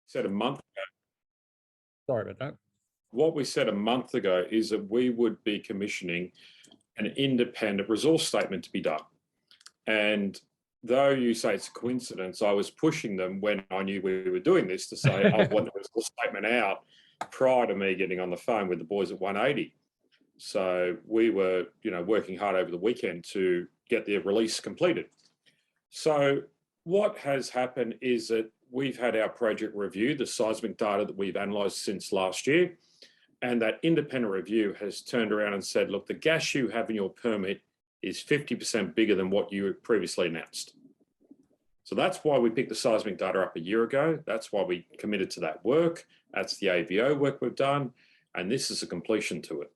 said a month ago. Sorry about that. What we said a month ago is that we would be commissioning an independent resource statement to be done. And though you say it's a coincidence, I was pushing them when I knew we were doing this to say, I want the resource statement out prior to me getting on the phone with the boys at 180. So we were, working hard over the weekend to get the release completed. So what has happened is that we've had our project review, the seismic data that we've analysed since last year, and that independent review has turned around and said, look, the gas you have in your permit is 50% bigger than what you previously announced. So that's why we picked the seismic data up a year ago. That's why we committed to that work. That's the AVO work we've done. And this is a completion to it.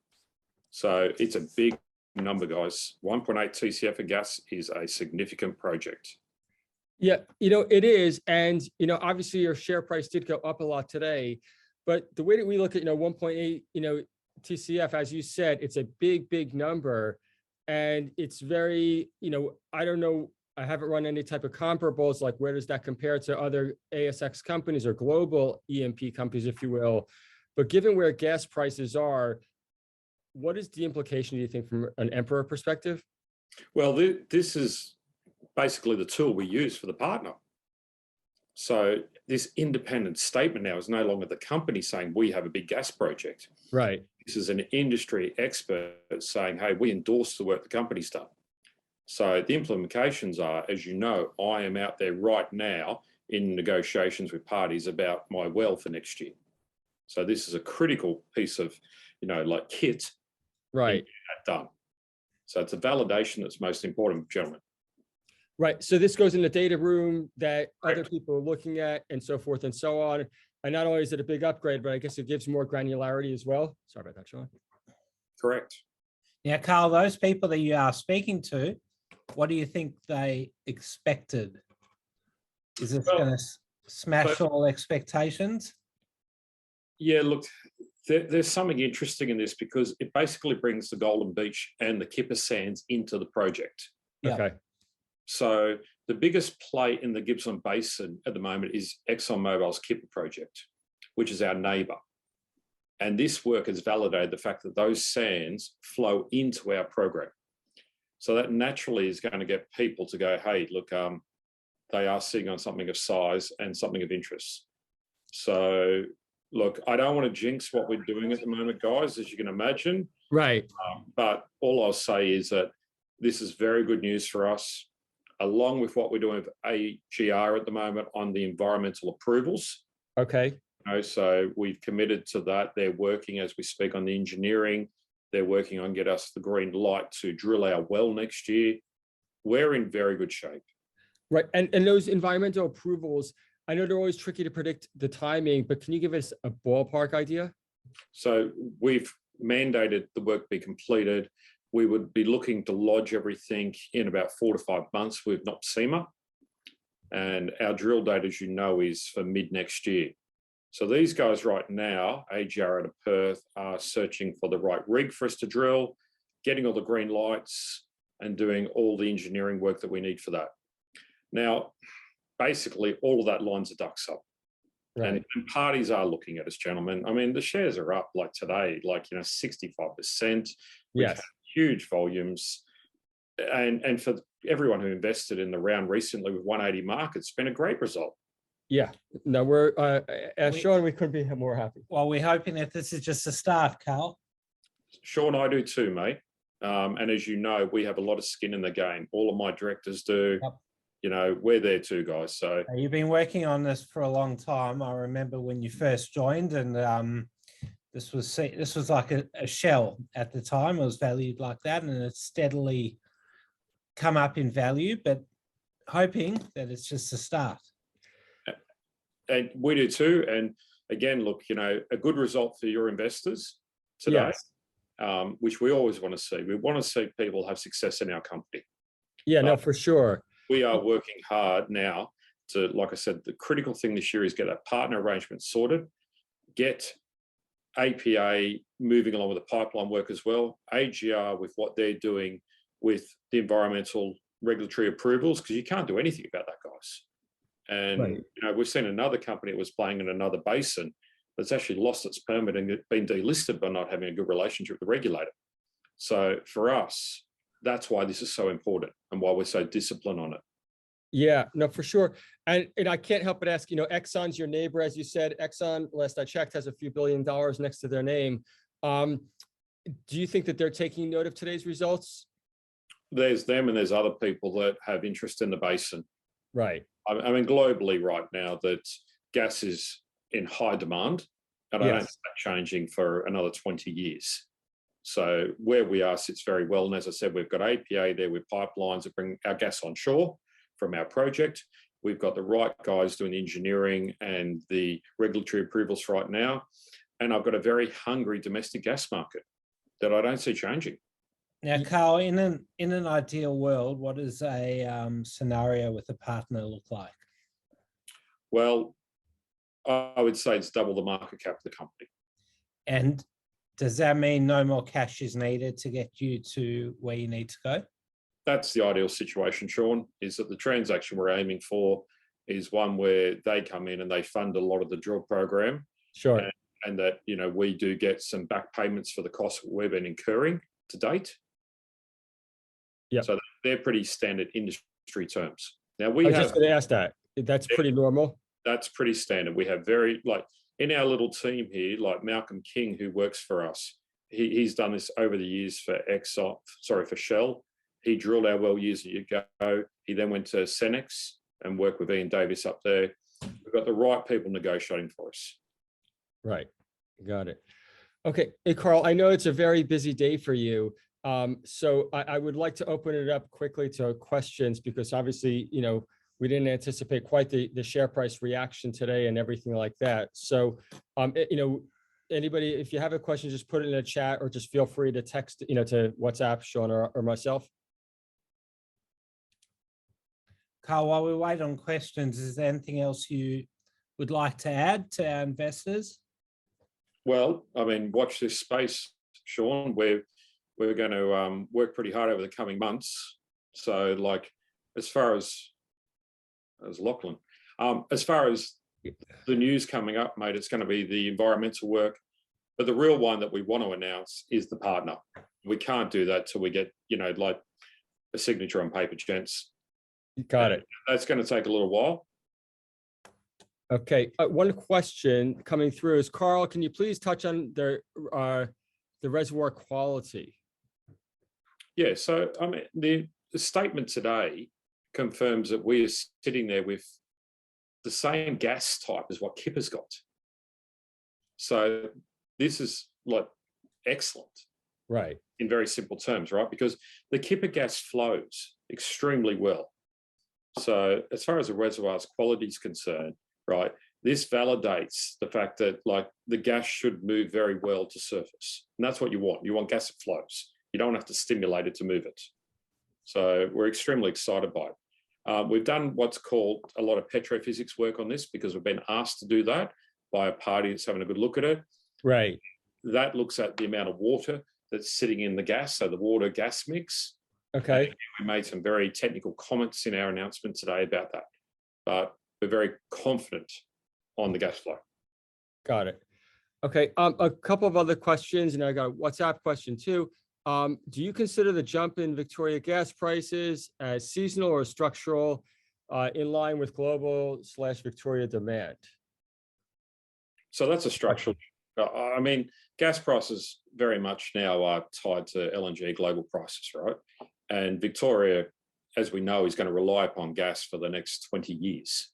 So it's a big number, guys. 1.8 TCF of gas is a significant project. Yeah, it is. And, obviously your share price did go up a lot today, but the way that we look at, 1.8, TCF, as you said, it's a big, big number. And it's very, I don't know, I haven't run any type of comparables, like where does that compare to other ASX companies or global E&P companies, if you will. But given where gas prices are, what is the implication, do you think, from an Emperor perspective? Well, this is basically the tool we use for the partner. So this independent statement now is no longer the company saying we have a big gas project. Right. This is an industry expert saying, hey, we endorse the work the company's done. So the implications are, as you know, I am out there right now in negotiations with parties about my well for next year. So this is a critical piece of, kit. Right. Done. So it's a validation that's most important, gentlemen. Right. So this goes in the data room that other people are looking at and so forth and so on. And not only is it a big upgrade, but I guess it gives more granularity as well. Sorry about that, Sean. Correct. Now, Carl, those people that you are speaking to, what do you think they expected? Is this going to smash all expectations? Yeah, look, there's something interesting in this because it basically brings the Golden Beach and the Kipper Sands into the project. Yeah. Okay. So the biggest play in the Gippsland Basin at the moment is ExxonMobil's Kipper project, which is our neighbour. And this work has validated the fact that those sands flow into our program. So that naturally is going to get people to go, hey, look, they are sitting on something of size and something of interest. So, look, I don't want to jinx what we're doing at the moment, guys, as you can imagine. Right. But all I'll say is that this is very good news for us, along with what we're doing with AGR at the moment on the environmental approvals. Okay. So we've committed to that. They're working as we speak on the engineering. They're working on get us the green light to drill our well next year. We're in very good shape. Right. And those environmental approvals, I know they're always tricky to predict the timing, but can you give us a ballpark idea? So we've mandated the work be completed. We would be looking to lodge everything in about 4 to 5 months with NOPSEMA. And our drill date, as you know, is for mid next year. So these guys right now, AGR out of Perth, are searching for the right rig for us to drill, getting all the green lights and doing all the engineering work that we need for that. Now, basically, all of that lines the ducks up. Right. And parties are looking at us, gentlemen. I mean, the shares are up like today, 65%. Yes. Huge volumes. And for everyone who invested in the round recently with 180 market, it's been a great result. Yeah, no, we're as Sean, we couldn't be more happy. Well, we're hoping that this is just a start, Carl. Sean, I do too, mate. And as you know, we have a lot of skin in the game. All of my directors do. Yep. We're there too, guys. So you've been working on this for a long time. I remember when you first joined, and this was like a shell at the time. It was valued like that, and it's steadily come up in value. But hoping that it's just a start. And we do too. And again, look, a good result for your investors today, yes. Which we always want to see. We want to see people have success in our company. Yeah, no, for sure. We are working hard now to, like I said, the critical thing this year is get a partner arrangement sorted, get APA moving along with the pipeline work as well, AGR with what they're doing with the environmental regulatory approvals, because you can't do anything about that, guys. And Right. we've seen another company that was playing in another basin that's actually lost its permit and been delisted by not having a good relationship with the regulator. So for us, that's why this is so important and why we're so disciplined on it. Yeah, no, for sure. And I can't help but ask, Exxon's your neighbor, as you said. Exxon, last I checked, has a few $1 billion next to their name. Do you think that they're taking note of today's results? There's them and there's other people that have interest in the basin. Right. I mean, globally right now, that gas is in high demand, and I don't Yes. see that changing for another 20 years. So where we are sits very well. And as I said, we've got APA there with pipelines that bring our gas on shore from our project. We've got the right guys doing the engineering and the regulatory approvals right now. And I've got a very hungry domestic gas market that I don't see changing. Now, Carl, in an ideal world, what does a scenario with a partner look like? Well, I would say it's double the market cap of the company. And does that mean no more cash is needed to get you to where you need to go? That's the ideal situation, Sean, is that the transaction we're aiming for is one where they come in and they fund a lot of the drill program. Sure. And that, we do get some back payments for the costs we've been incurring to date. Yeah. So they're pretty standard industry terms. Now I was just going to ask that. That's pretty normal. That's pretty standard. We have in our little team here, like Malcolm King, who works for us, he's done this over the years for for Shell. He drilled our well years ago. He then went to Cenex and worked with Ian Davis up there. We've got the right people negotiating for us. Right. Got it. Okay. Hey, Carl, I know it's a very busy day for you. So I would like to open it up quickly to questions, because obviously, we didn't anticipate quite the share price reaction today and everything like that. So, anybody, if you have a question, just put it in the chat, or just feel free to text, to WhatsApp Sean or myself. Carl, while we wait on questions, is there anything else you would like to add to our investors? Well, I mean, watch this space, Sean. We're going to work pretty hard over the coming months. So, as far as Lachlan, as far as the news coming up, mate, it's going to be the environmental work. But the real one that we want to announce is the partner. We can't do that till we get, a signature on paper, gents. You got it. That's going to take a little while. Okay. One question coming through is, Carl, can you please touch on the reservoir quality? Yeah. So, I mean, the statement today confirms that we are sitting there with the same gas type as what Kipper's got. So this is excellent. Right. In very simple terms, right? Because the Kipper gas flows extremely well. So as far as the reservoir's quality is concerned, right, this validates the fact that the gas should move very well to surface. And that's what you want. You want gas that flows. You don't have to stimulate it to move it. So we're extremely excited by it. We've done what's called a lot of petrophysics work on this, because we've been asked to do that by a party that's having a good look at it. Right. That looks at the amount of water that's sitting in the gas, so the water gas mix. Okay. And we made some very technical comments in our announcement today about that, but we're very confident on the gas flow. Got it. Okay. A couple of other questions, and I got a WhatsApp question too. Do you consider the jump in Victoria gas prices as seasonal or structural, in line with global/Victoria demand? So that's a structural. I mean, gas prices very much now are tied to LNG global prices, right? And Victoria, as we know, is going to rely upon gas for the next 20 years.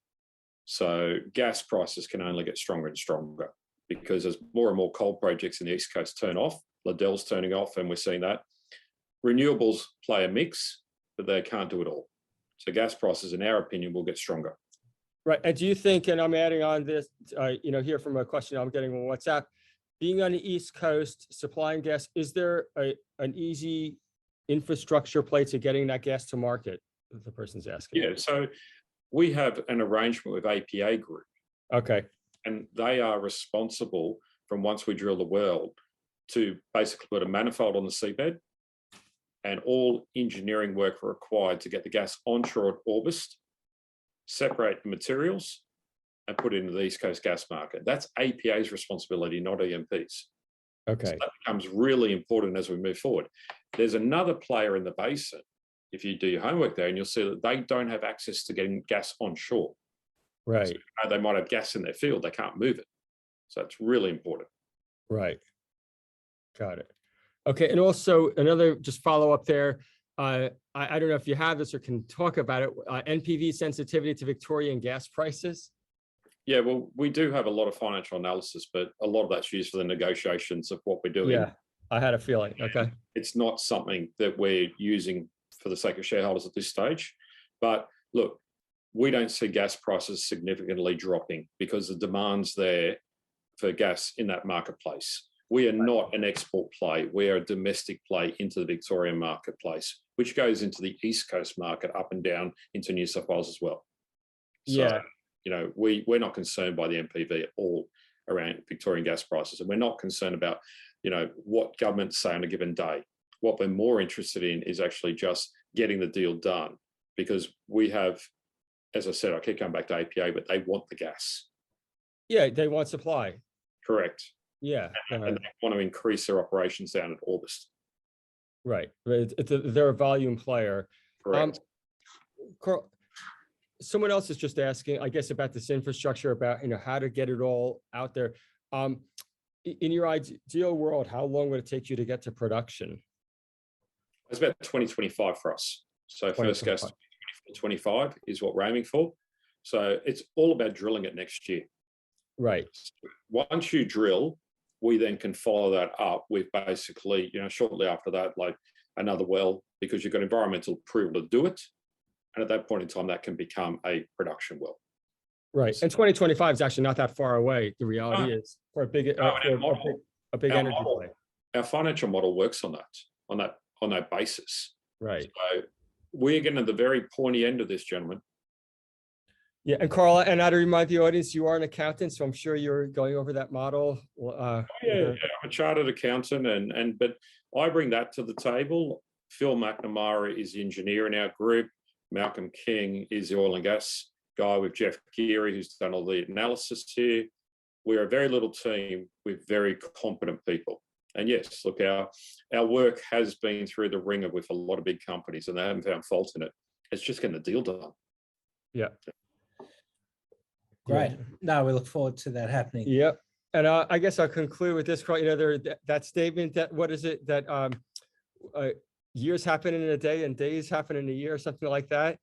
So gas prices can only get stronger and stronger, because as more and more coal projects in the East Coast turn off, Liddell's turning off, and we're seeing that. Renewables play a mix, but they can't do it all. So gas prices, in our opinion, will get stronger. Right. And do you think, and I'm adding on this, here from a question I'm getting on WhatsApp, being on the East Coast, supplying gas, is there an easy infrastructure play to getting that gas to market? The person's asking. Yeah. So we have an arrangement with APA Group. Okay. And they are responsible, from once we drill the well, to basically put a manifold on the seabed, and all engineering work required to get the gas onshore at Orbost separate the materials, and put it into the East Coast gas market. That's APA's responsibility, not EMP's. Okay. So that becomes really important as we move forward. There's another player in the basin, if you do your homework there, and you'll see that they don't have access to getting gas onshore. Right. So they might have gas in their field, they can't move it. So it's really important. Right. Got it. Okay. And also another just follow up there. I don't know if you have this or can talk about it. NPV sensitivity to Victorian gas prices. Yeah, well, we do have a lot of financial analysis, but a lot of that's used for the negotiations of what we're doing. Yeah, I had a feeling. Okay. It's not something that we're using for the sake of shareholders at this stage. But look, we don't see gas prices significantly dropping because the demand's there for gas in that marketplace. We are not an export play. We are a domestic play into the Victorian marketplace, which goes into the East Coast market up and down into New South Wales as well. So, Yeah. you know, we're not concerned by the NPV at all around Victorian gas prices. And we're not concerned about, you know, what governments say on a given day. What we're more interested in is actually just getting the deal done, because we have, as I said, I keep coming back to APA, but they want the gas. Yeah, they want supply. Correct. Yeah. And they want to increase their operations down at August. Right. They're a volume player. Correct. Carl, someone else is just asking, I guess, about this infrastructure, about, you know, how to get it all out there. In your ideal world, how long would it take you to get to production? It's about 2025 for us. So first gas 2025 is what we're aiming for. So it's all about drilling it next year. Right. Once you drill, we then can follow that up with basically, you know, shortly after that, like another well, because you've got environmental approval to do it. And at that point in time, that can become a production well. Right. And 2025 is actually not that far away. The reality is for a big energy play. Our financial model works on that basis. Right. So we're getting at the very pointy end of this, gentlemen. Yeah, and Carl, and I to remind the audience, you are an accountant, so I'm sure you're going over that model. Yeah, I'm a chartered accountant, but I bring that to the table. Phil McNamara is the engineer in our group. Malcolm King is the oil and gas guy with Jeff Geary, who's done all the analysis here. We're a very little team with very competent people. And yes, look, our work has been through the ringer with a lot of big companies, and they haven't found fault in it. It's just getting the deal done. Yeah. Great. No, we look forward to that happening. Yep. And I guess I'll conclude with this, Carl. You know, that statement that, what is it, that years happen in a day and days happen in a year, or something like that.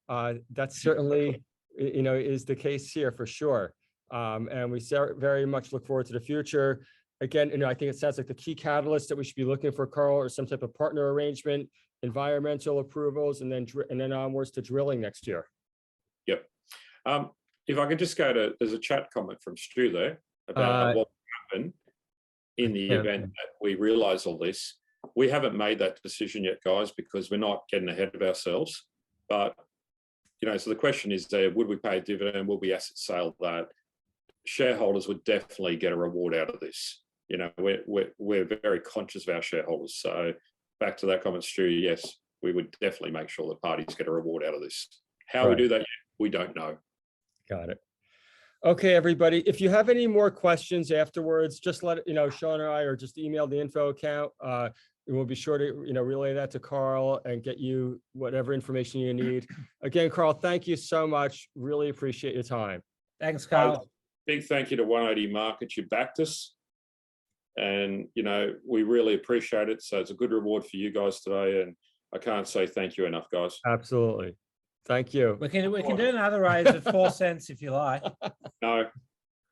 That's certainly, you know, is the case here for sure. And we very much look forward to the future. Again, you know, I think it sounds like the key catalyst that we should be looking for, Carl, or some type of partner arrangement, environmental approvals, and then onwards to drilling next year. Yep. If I could just go to, there's a chat comment from Stu there about what will happen in the event that we realise all this. We haven't made that decision yet, guys, because we're not getting ahead of ourselves. But, you know, so the question is there, would we pay a dividend? Will we asset sale that? Shareholders would definitely get a reward out of this. You know, we're very conscious of our shareholders. So back to that comment, Stu, yes, we would definitely make sure the parties get a reward out of this. How we do that, we don't know. Got it. Okay, everybody. If you have any more questions afterwards, just let you know, Sean or I, or just email the info account. We'll be sure to, you know, relay that to Carl and get you whatever information you need. Again, Carl, thank you so much. Really appreciate your time. Thanks, Carl. Big thank you to 180 Markets. You backed us, and you know we really appreciate it. So it's a good reward for you guys today, and I can't say thank you enough, guys. Absolutely. Thank you. We can do another raise at 4 cents if you like. No,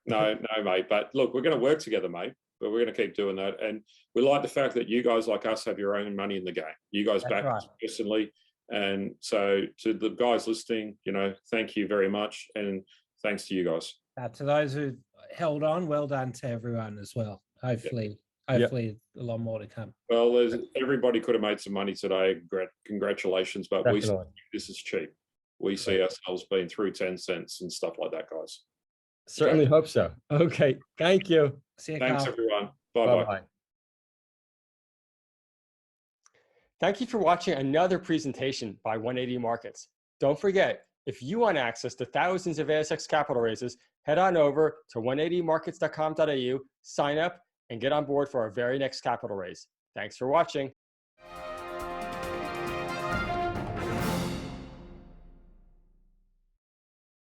mate. But look, we're going to work together, mate. But we're going to keep doing that. And we like the fact that you guys, like us, have your own money in the game. You guys back us personally. And so to the guys listening, you know, thank you very much. And thanks to you guys. To those who held on, well done to everyone as well. Hopefully a lot more to come. Well, everybody could have made some money today. Congratulations. But we think this is cheap. We see ourselves being through 10 cents and stuff like that, guys. Certainly hope so. Okay. Thank you. See you, Thanks, Carl. everyone. Bye-bye. Thank you for watching another presentation by 180 Markets. Don't forget, If you want access to thousands of ASX capital raises, head on over to 180markets.com.au, sign up, and get on board for our very next capital raise. Thanks for watching.